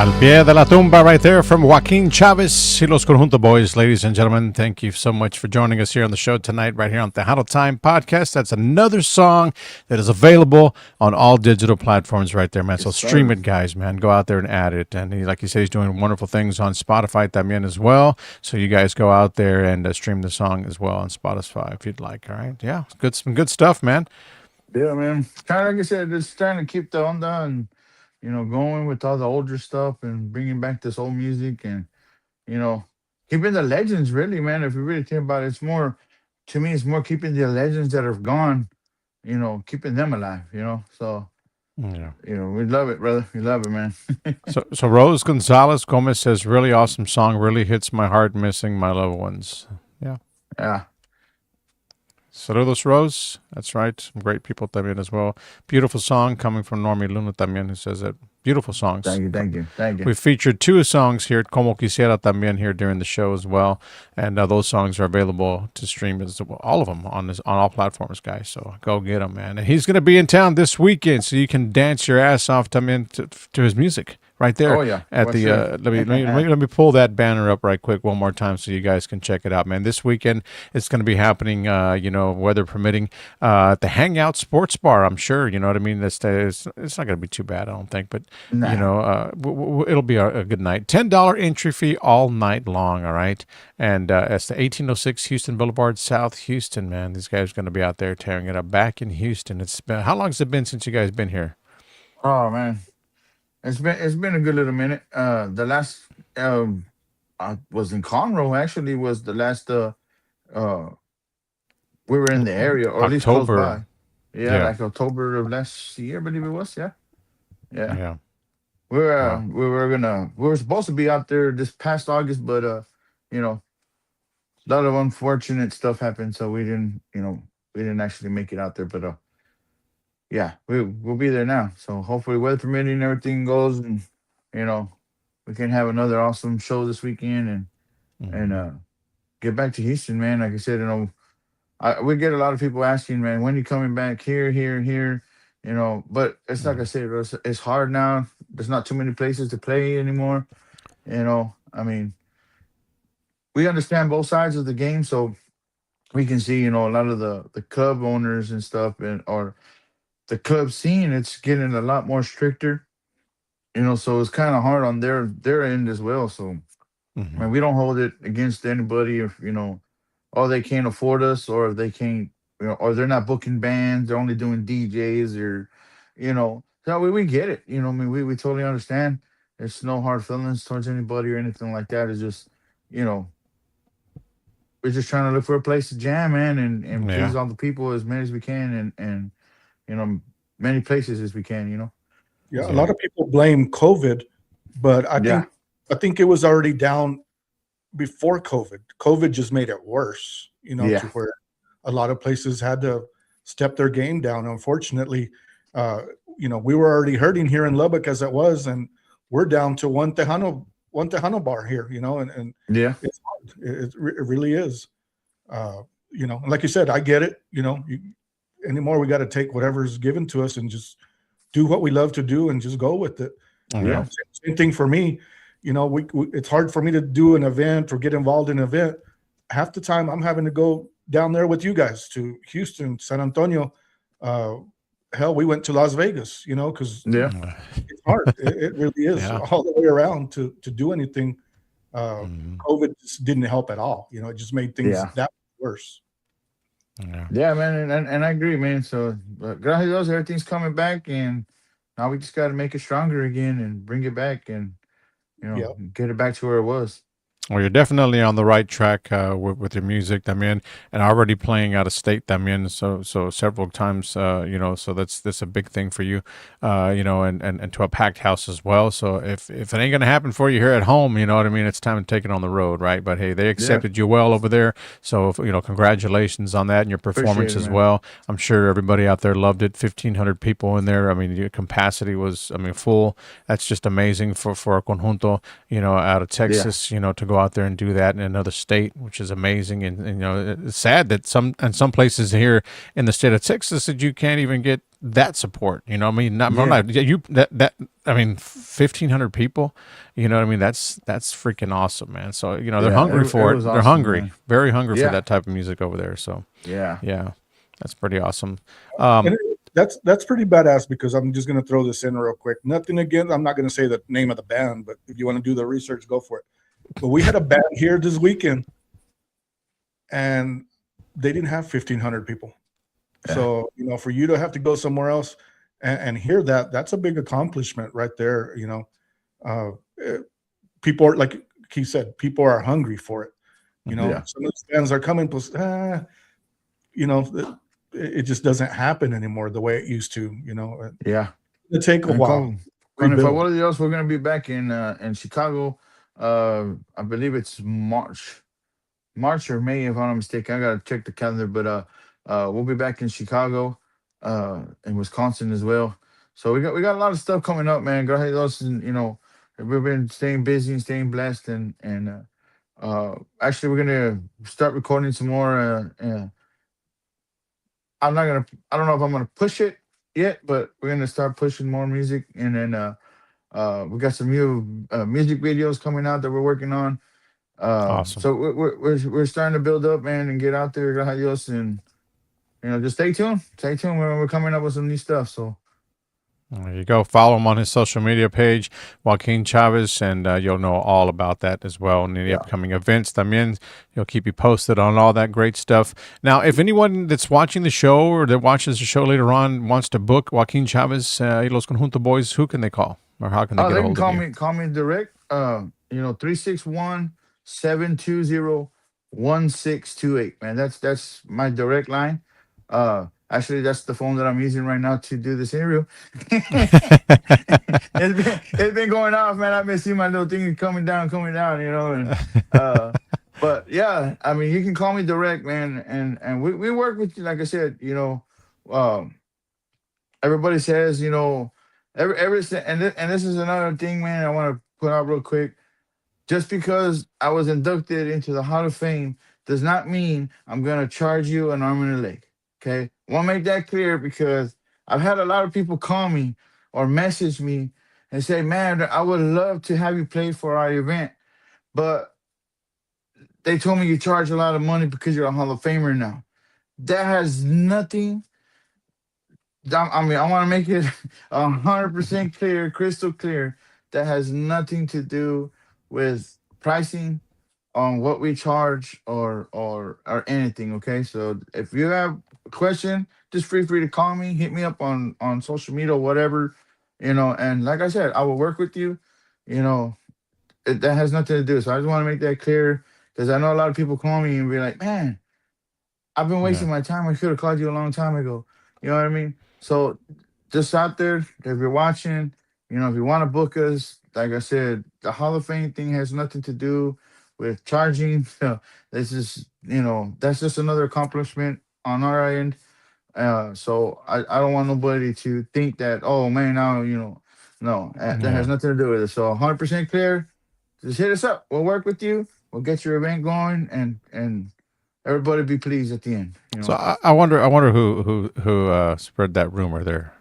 Al pie de la tumba right there from Juaquin Chavez y Los Conjunto Boys. Ladies and gentlemen, thank you so much for joining us here on the show tonight, right here on Tejano Time Podcast. That's another song that is available on all digital platforms right there, man. So stream it, guys, man. Go out there and add it. And he, like you said, he's doing wonderful things on Spotify también as well. So you guys go out there and stream the song as well on Spotify if you'd like, all right? Yeah, some good stuff, man. Yeah, man. Kind of like I said, just trying to keep the onda and going with all the older stuff and bringing back this old music and keeping the legends. Really, man. If you really think about it, it's more to me. It's more keeping the legends that have gone. Keeping them alive. So Yeah. we love it, brother. We love it, man. So Rose Gonzalez Gomez says, really awesome song, really hits my heart, missing my loved ones. Yeah. Yeah. Saludos, Rose. That's right. Some great people también as well. Beautiful song coming from Normie Luna también, who says that. Beautiful songs. Thank you. We featured two songs here, Como Quisiera también, here during the show as well. And those songs are available to stream as well, all of them on all platforms, guys. So go get them, man. And he's going to be in town this weekend, so you can dance your ass off también to his music. Right there. Oh yeah. At the let me pull that banner up right quick one more time so you guys can check it out, man. This weekend it's going to be happening, weather permitting, at the Hangout Sports Bar. I'm sure, you know what I mean. It's not going to be too bad, I don't think, but it'll be a good night. $10 entry fee all night long. All right, and it's the 1806 Houston Boulevard, South Houston, man. These guys are going to be out there tearing it up back in Houston. How long has it been since you guys been here? Oh man. It's been a good little minute. The last I was in Conroe. Actually, was the last we were in the area, or at least close by. Yeah, like October of last year, I believe it was. Yeah. We were supposed to be out there this past August, but a lot of unfortunate stuff happened, so we didn't actually make it out there, but yeah, we'll be there now. So hopefully, weather permitting, everything goes, and we can have another awesome show this weekend, and get back to Houston, man. Like I said, we get a lot of people asking, man, when are you coming back here? But it's like I said, it's hard now. There's not too many places to play anymore. I mean, we understand both sides of the game, so we can see, a lot of the club owners and stuff, or the club scene, it's getting a lot more stricter, so it's kind of hard on their end as well. So, we don't hold it against anybody if, they can't afford us, or if they can't, or they're not booking bands, they're only doing DJs, or, so we get it. We totally understand. There's no hard feelings towards anybody or anything like that. It's just, we're just trying to look for a place to jam, man, and please all the people as many as we can, and many places as we can, Yeah, a lot of people blame COVID, but I think it was already down before COVID. COVID just made it worse, to where a lot of places had to step their game down. Unfortunately, we were already hurting here in Lubbock as it was, and we're down to one Tejano bar here, and it's hard. It really is. Like you said, I get it. Anymore, we got to take whatever's given to us and just do what we love to do and just go with it. Same thing for me. It's hard for me to do an event or get involved in an event. Half the time I'm having to go down there with you guys to Houston, San Antonio. Hell, we went to Las Vegas, because it's hard. It really is all the way around to do anything. COVID just didn't help at all. It just made things that worse. Yeah, man, and I agree, man. So, gracias a Dios, everything's coming back, and now we just got to make it stronger again and bring it back, and get it back to where it was. Well, you're definitely on the right track with your music, también, and already playing out of state, también. So several times, so that's a big thing for you, and to a packed house as well. So if it ain't gonna happen for you here at home, you know what I mean, it's time to take it on the road, right? But hey, they accepted you well over there, so congratulations on that and your performance as well. I'm sure everybody out there loved it. 1,500 people in there. I mean, your capacity was, full. That's just amazing for a conjunto, out of Texas, to go out there and do that in another state, which is amazing. And it's sad that some places here in the state of Texas that you can't even get that support. You know, I mean, Yeah. I mean, 1,500 people. You know what I mean? That's freaking awesome, man. So you know they're Yeah, hungry for it. was They're awesome, hungry, man. very hungry for Yeah. that type of music over there. So Yeah. yeah, that's pretty awesome. And that's pretty badass, because I'm just going to throw this in real quick. Nothing again. I'm not going to say the name of the band, but if you want to do the research, go for it. But we had a band here this weekend, and they didn't have 1,500 people. Yeah. So, you know, for you to have to go somewhere else and hear that, that's a big accomplishment right there. You know, people are, like Keith said, people are hungry for it. You know, Yeah. some of these bands are coming, you know, it just doesn't happen anymore the way it used to, you know. Yeah. It take a And while. Con Rebuild. Favor, we're gonna be back in Chicago. I believe it's March or May, if I'm not mistaken. I gotta check the calendar, but we'll be back in Chicago, in Wisconsin as well. So we got a lot of stuff coming up, man. Go ahead, and you know, we've been staying busy and staying blessed, and actually we're gonna start recording some more. I don't know if I'm gonna push it yet, but we're gonna start pushing more music, and then we got some new music videos coming out that we're working on. Awesome. So we're starting to build up, man, and get out there, adios, and you know, just stay tuned. Stay tuned. We're coming up with some new stuff. So there you go. Follow him on his social media page, Juaquin Chavez, and you'll know all about that as well. And any upcoming events, también, he'll keep you posted on all that great stuff. Now, if anyone that's watching the show or that watches the show later on wants to book Juaquin Chavez y Los Conjunto Boys, who can they call? Or how can they get a hold of you? Call me direct. You know, 361-720-1628. Man, that's my direct line. Actually, that's the phone that I'm using right now to do this interview. It's been going off, man. I've been seeing my little thing coming down, you know. And but yeah, I mean, you can call me direct, man, and we work with you. Like I said, you know, everybody says, you know, and this is another thing, man, I want to put out real quick. Just because I was inducted into the Hall of Fame does not mean I'm gonna charge you an arm and a leg. Okay, I want to make that clear, because I've had a lot of people call me or message me and say, "Man, I would love to have you play for our event, but they told me you charge a lot of money because you're a Hall of Famer now." That has nothing. I mean, I want to make it 100% clear, crystal clear. That has nothing to do with pricing on what we charge or anything. Okay, so if you have a question, just feel free to call me, hit me up on social media or whatever, you know. And like I said, I will work with you. You know, that has nothing to do. So I just want to make that clear, because I know a lot of people call me and be like, "Man, I've been wasting my time. I could have called you a long time ago." You know what I mean? So just out there, if you're watching, you know, if you want to book us, like I said, the Hall of Fame thing has nothing to do with charging. This is, you know, that's just another accomplishment on our end. So I don't want nobody to think that, oh man, now, you know, no, that has nothing to do with it. So 100% clear. Just hit us up. We'll work with you. We'll get your event going, and everybody be pleased at the end. You know? So I wonder who spread that rumor there.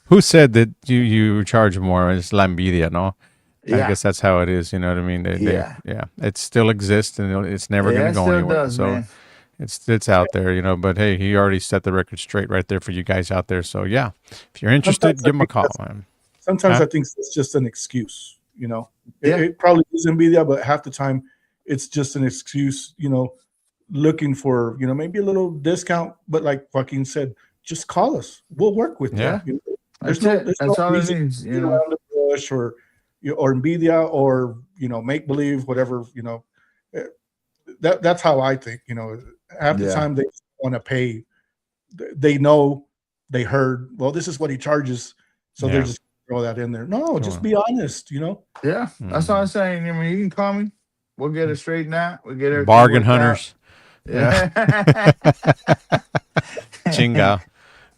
Who said that you charge more? It's la envidia, no? Yeah. I guess that's how it is. You know what I mean? Yeah. It still exists, and it's never going to go anywhere. Does, so man. it's out there, you know. But hey, he already set the record straight right there for you guys out there. So yeah, if you're interested, give him a call, man. Sometimes I think it's just an excuse, you know. It probably is envidia, but half the time it's just an excuse, you know, looking for, you know, maybe a little discount. But like Joaquin said, just call us. We'll work with you. You know? There's That's no all it reason means, you know. around the bush or envidia or, you know, make believe, whatever, you know. That's how I think, you know. Half the time they want to pay. They know, they heard, well, this is what he charges, so they're just throw that in there. No, just be honest, you know. Yeah, that's all I'm saying. I mean, you can call me. We'll get it straightened out. We'll get it. Bargain hunters. Yeah. Chinga.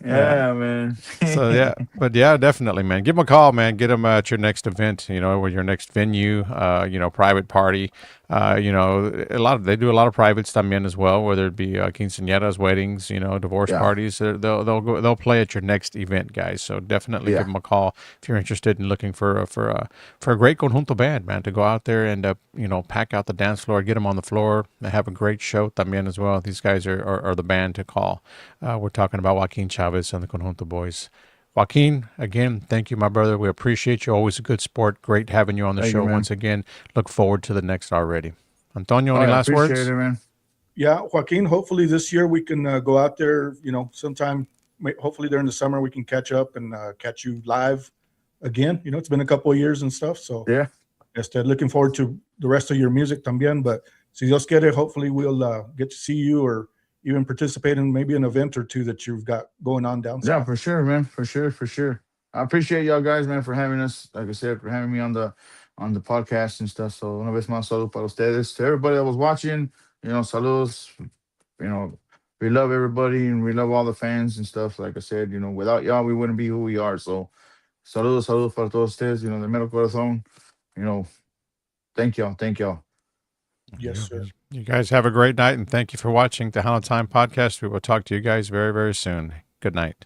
Yeah, man. So yeah, but yeah, definitely, man. Give them a call, man. Get them at your next event, you know, or your next venue, you know, private party. They do a lot of privates también as well, whether it be quinceañeras, weddings, divorce Yeah. parties. They'll play at your next event, guys. So definitely give Yeah. them a call if you're interested in looking for a great conjunto band, man, to go out there and pack out the dance floor, get them on the floor. They have a great show también as well. These guys are the band to call. We're talking about Juaquin Chavez and the Conjunto Boys. Joaquin, again, thank you, my brother. We appreciate you. Always a good sport. Great having you on the Thank you, show man. once again. Look forward to the next already. Antonio, Oh, any I last appreciate words? it, man. Yeah, Joaquin, hopefully this year we can go out there, sometime, hopefully during the summer we can catch up and catch you live again. It's been a couple of years and stuff. So Yeah. looking forward to the rest of your music también. But si Dios quiere, hopefully we'll get to see you or even participate in maybe an event or two that you've got going on down Yeah, south. for sure, man. For sure. I appreciate y'all guys, man, for having us. Like I said, for having me on the podcast and stuff. So una vez más, saludos para ustedes. To everybody that was watching, saludos. We love everybody and we love all the fans and stuff. Like I said, without y'all, we wouldn't be who we are. So saludos para todos ustedes, de mero corazón. Thank y'all. Yes, sir. You guys have a great night, and thank you for watching Tejano Time Podcast. We will talk to you guys very, very soon. Good night.